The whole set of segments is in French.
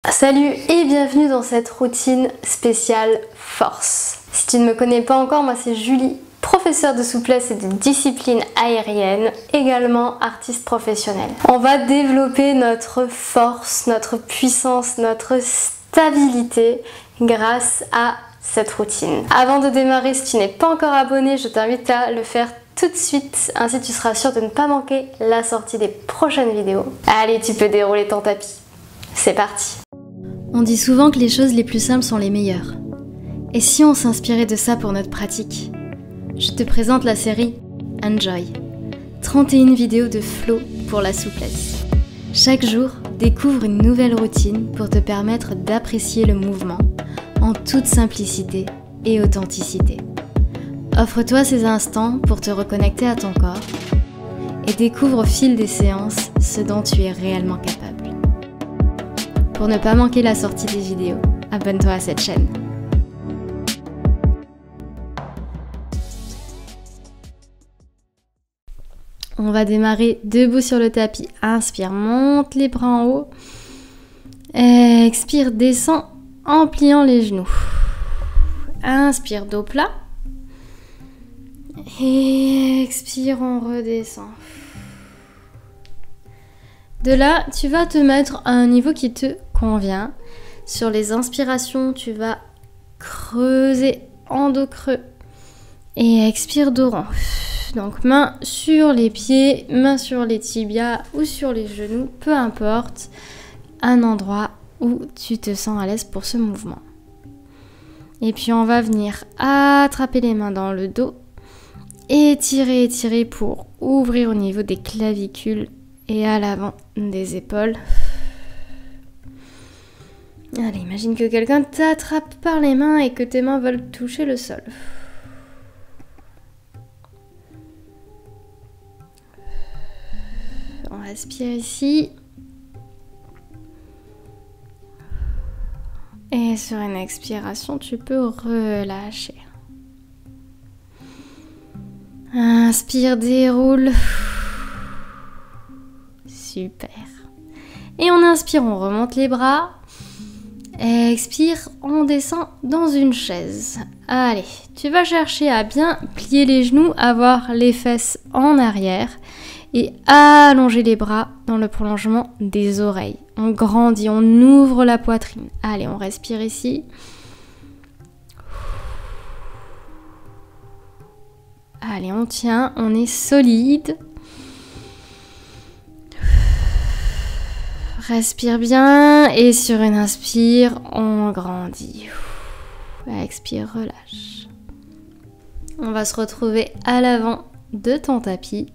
Salut et bienvenue dans cette routine spéciale force. Si tu ne me connais pas encore, moi c'est Julie, professeure de souplesse et de discipline aérienne, également artiste professionnelle. On va développer notre force, notre puissance, notre stabilité grâce à cette routine. Avant de démarrer, si tu n'es pas encore abonné, je t'invite à le faire tout de suite, ainsi tu seras sûr de ne pas manquer la sortie des prochaines vidéos. Allez, tu peux dérouler ton tapis. C'est parti. On dit souvent que les choses les plus simples sont les meilleures. Et si on s'inspirait de ça pour notre pratique? Je te présente la série Enjoy. 31 vidéos de flow pour la souplesse. Chaque jour, découvre une nouvelle routine pour te permettre d'apprécier le mouvement en toute simplicité et authenticité. Offre-toi ces instants pour te reconnecter à ton corps et découvre au fil des séances ce dont tu es réellement capable. Pour ne pas manquer la sortie des vidéos, abonne-toi à cette chaîne. On va démarrer debout sur le tapis. Inspire, monte les bras en haut. Expire, descend en pliant les genoux. Inspire, dos plat. Et expire, on redescend. De là, tu vas te mettre à un niveau qui te convient. Sur les inspirations, tu vas creuser en dos creux. Et expire, dos rond. Donc main sur les pieds, main sur les tibias ou sur les genoux, peu importe, un endroit où tu te sens à l'aise pour ce mouvement. Et puis on va venir attraper les mains dans le dos, étirer, étirer pour ouvrir au niveau des clavicules et à l'avant des épaules. Allez, imagine que quelqu'un t'attrape par les mains et que tes mains veulent toucher le sol. On respire ici. Et sur une expiration, tu peux relâcher. Inspire, déroule. Super. Et on inspire, on remonte les bras. Expire, on descend dans une chaise. Allez, tu vas chercher à bien plier les genoux, avoir les fesses en arrière et allonger les bras dans le prolongement des oreilles. On grandit, on ouvre la poitrine. Allez, on respire ici. Allez, on tient, on est solide. Respire bien et sur une inspire, on grandit. Expire, relâche. On va se retrouver à l'avant de ton tapis.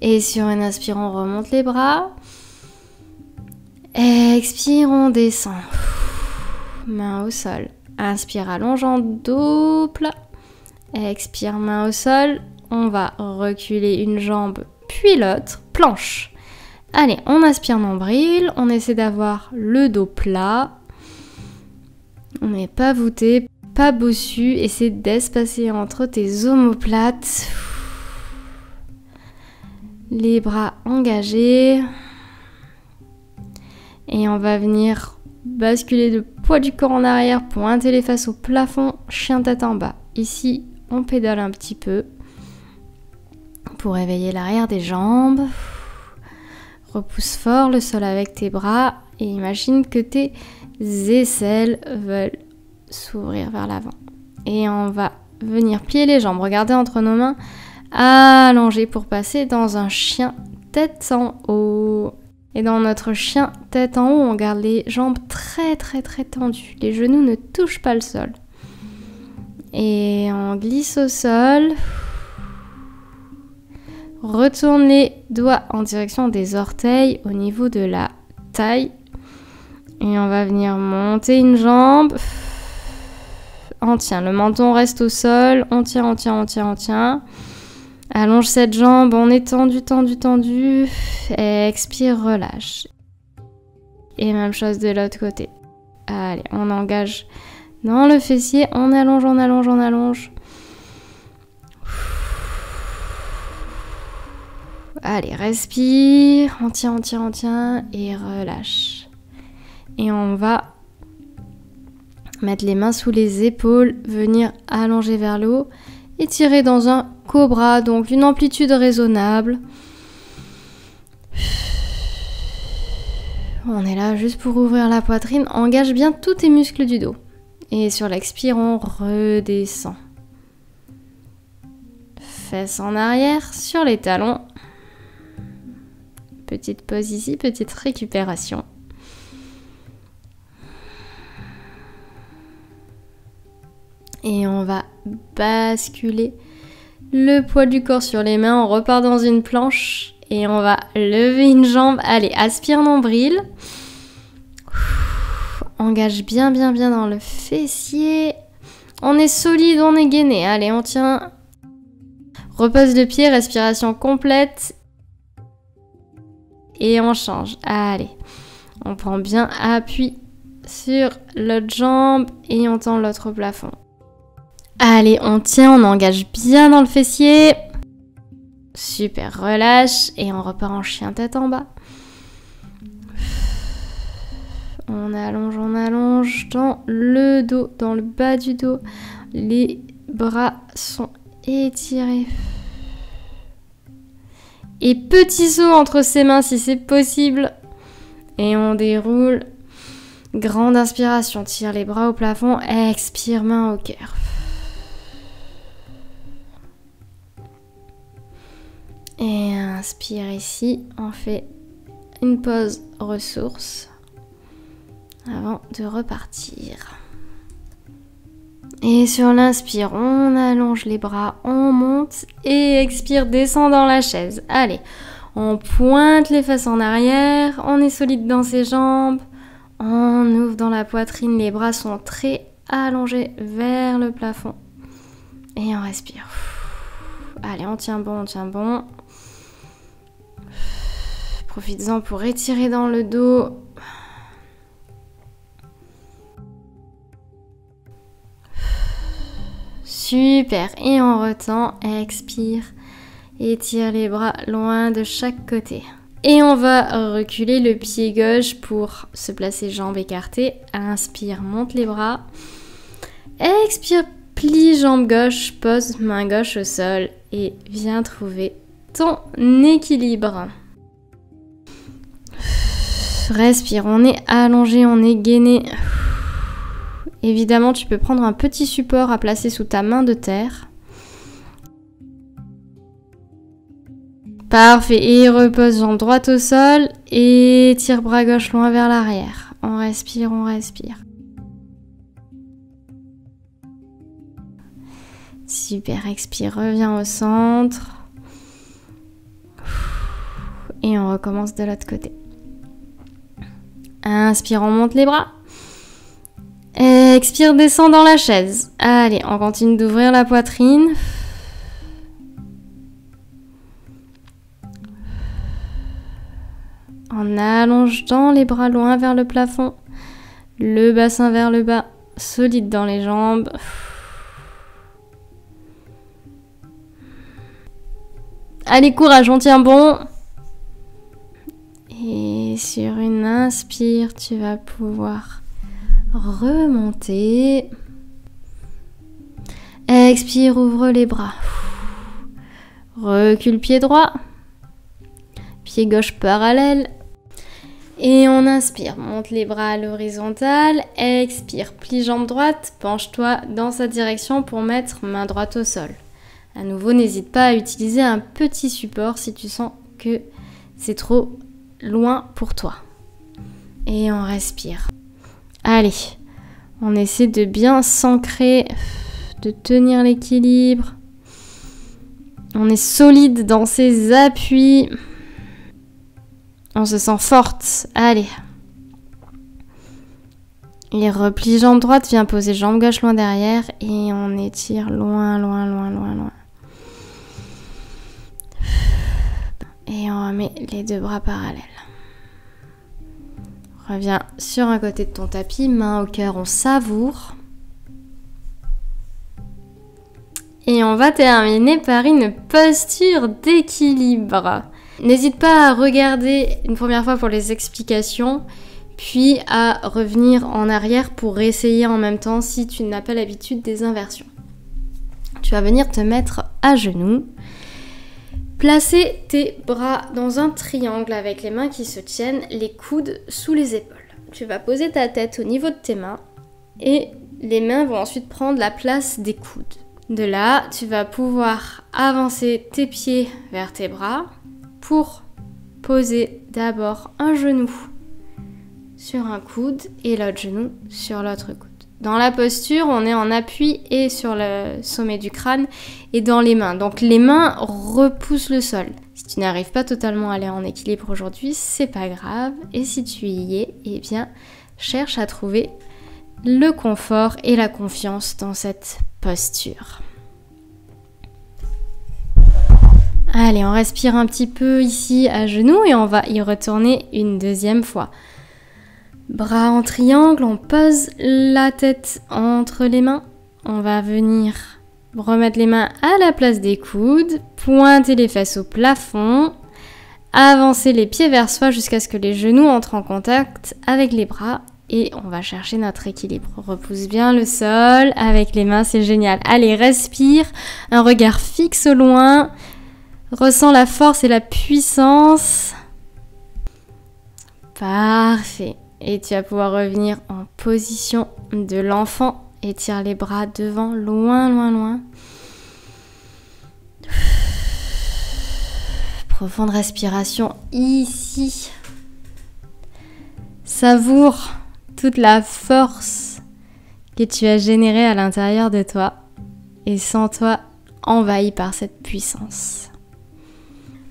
Et sur une inspire, on remonte les bras. Expire, on descend. Main au sol. Inspire, allongeant, dos plat. Expire, main au sol. On va reculer une jambe, puis l'autre. Planche. Allez, on aspire nombril, on essaie d'avoir le dos plat. On n'est pas voûté, pas bossu. Essaie d'espacer entre tes omoplates. Les bras engagés. Et on va venir basculer le poids du corps en arrière, pointer les fesses au plafond, chien tête en bas. Ici, on pédale un petit peu pour éveiller l'arrière des jambes. Repousse fort le sol avec tes bras et imagine que tes aisselles veulent s'ouvrir vers l'avant. Et on va venir plier les jambes, regarder entre nos mains, allonger pour passer dans un chien tête en haut. Et dans notre chien tête en haut, on garde les jambes très très très tendues. Les genoux ne touchent pas le sol. Et on glisse au sol. Retourne les doigts en direction des orteils au niveau de la taille. Et on va venir monter une jambe. On tient, le menton reste au sol. On tient, on tient, on tient, on tient. Allonge cette jambe, on est tendu, tendu, tendu. Expire, relâche. Et même chose de l'autre côté. Allez, on engage dans le fessier. On allonge, on allonge, on allonge. Allez, respire, on tient et relâche. Et on va mettre les mains sous les épaules, venir allonger vers le haut et tirer dans un cobra, donc une amplitude raisonnable. On est là juste pour ouvrir la poitrine. Engage bien tous tes muscles du dos. Et sur l'expire, on redescend. Fesses en arrière, sur les talons. Petite pause ici, petite récupération. Et on va basculer le poids du corps sur les mains. On repart dans une planche. Et on va lever une jambe. Allez, aspire nombril. Engage bien dans le fessier. On est solide, on est gainé. Allez, on tient. Repose de pied, respiration complète. Et on change. Allez, on prend bien appui sur l'autre jambe et on tend l'autre au plafond. Allez, on tient, on engage bien dans le fessier. Super, relâche et on repart en chien tête en bas. On allonge dans le dos, dans le bas du dos. Les bras sont étirés. Et petit saut entre ses mains si c'est possible. Et on déroule. Grande inspiration, tire les bras au plafond. Expire, main au cœur. Et inspire ici, on fait une pause ressources avant de repartir. Et sur l'inspire, on allonge les bras, on monte et expire, descend dans la chaise. Allez, on pointe les fesses en arrière, on est solide dans ses jambes, on ouvre dans la poitrine, les bras sont très allongés vers le plafond. Et on respire. Allez, on tient bon, on tient bon. Profites-en pour étirer dans le dos. Super. Et on retend. Expire. Étire les bras loin de chaque côté. Et on va reculer le pied gauche pour se placer jambes écartées. Inspire, monte les bras. Expire, plie jambe gauche, pose main gauche au sol et viens trouver ton équilibre. Respire, on est allongé, on est gainé. Évidemment, tu peux prendre un petit support à placer sous ta main de terre. Parfait, et repose jambe droite au sol et tire bras gauche loin vers l'arrière. On respire, on respire. Super, expire, reviens au centre. Et on recommence de l'autre côté. Inspire, on monte les bras. Expire, descend dans la chaise. Allez, on continue d'ouvrir la poitrine. On allonge dans les bras loin vers le plafond. Le bassin vers le bas. Solide dans les jambes. Allez, courage, on tient bon. Et sur une inspire, tu vas pouvoir remonter. Expire, ouvre les bras. Recule pied droit. Pied gauche parallèle. Et on inspire, monte les bras à l'horizontale. Expire, plie jambe droite. Penche-toi dans sa direction pour mettre main droite au sol. À nouveau, n'hésite pas à utiliser un petit support si tu sens que c'est trop loin pour toi. Et on respire. Allez, on essaie de bien s'ancrer, de tenir l'équilibre. On est solide dans ses appuis. On se sent forte. Allez. Et replie jambe droite, viens poser jambe gauche loin derrière et on étire loin, loin, loin, loin, loin. Et on remet les deux bras parallèles. Reviens sur un côté de ton tapis, main au cœur, on savoure. Et on va terminer par une posture d'équilibre. N'hésite pas à regarder une première fois pour les explications, puis à revenir en arrière pour essayer en même temps si tu n'as pas l'habitude des inversions. Tu vas venir te mettre à genoux, placer tes bras dans un triangle avec les mains qui se tiennent, les coudes sous les épaules. Tu vas poser ta tête au niveau de tes mains et les mains vont ensuite prendre la place des coudes. De là, tu vas pouvoir avancer tes pieds vers tes bras pour poser d'abord un genou sur un coude et l'autre genou sur l'autre coude. Dans la posture, on est en appui et sur le sommet du crâne et dans les mains. Donc les mains repoussent le sol. Si tu n'arrives pas totalement à aller en équilibre aujourd'hui, c'est pas grave. Et si tu y es, eh bien, cherche à trouver le confort et la confiance dans cette posture. Allez, on respire un petit peu ici à genoux et on va y retourner une deuxième fois. Bras en triangle, on pose la tête entre les mains. On va venir remettre les mains à la place des coudes, pointer les fesses au plafond, avancer les pieds vers soi jusqu'à ce que les genoux entrent en contact avec les bras et on va chercher notre équilibre. On repousse bien le sol avec les mains, c'est génial. Allez, respire, un regard fixe au loin, ressens la force et la puissance. Parfait. Et tu vas pouvoir revenir en position de l'enfant. Étire les bras devant, loin, loin, loin. Profonde respiration ici. Savoure toute la force que tu as générée à l'intérieur de toi. Et sens-toi envahi par cette puissance.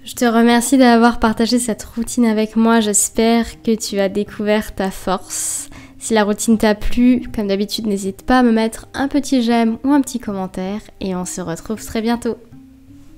Je te remercie d'avoir partagé cette routine avec moi. J'espère que tu as découvert ta force. Si la routine t'a plu, comme d'habitude, n'hésite pas à me mettre un petit j'aime ou un petit commentaire. Et on se retrouve très bientôt.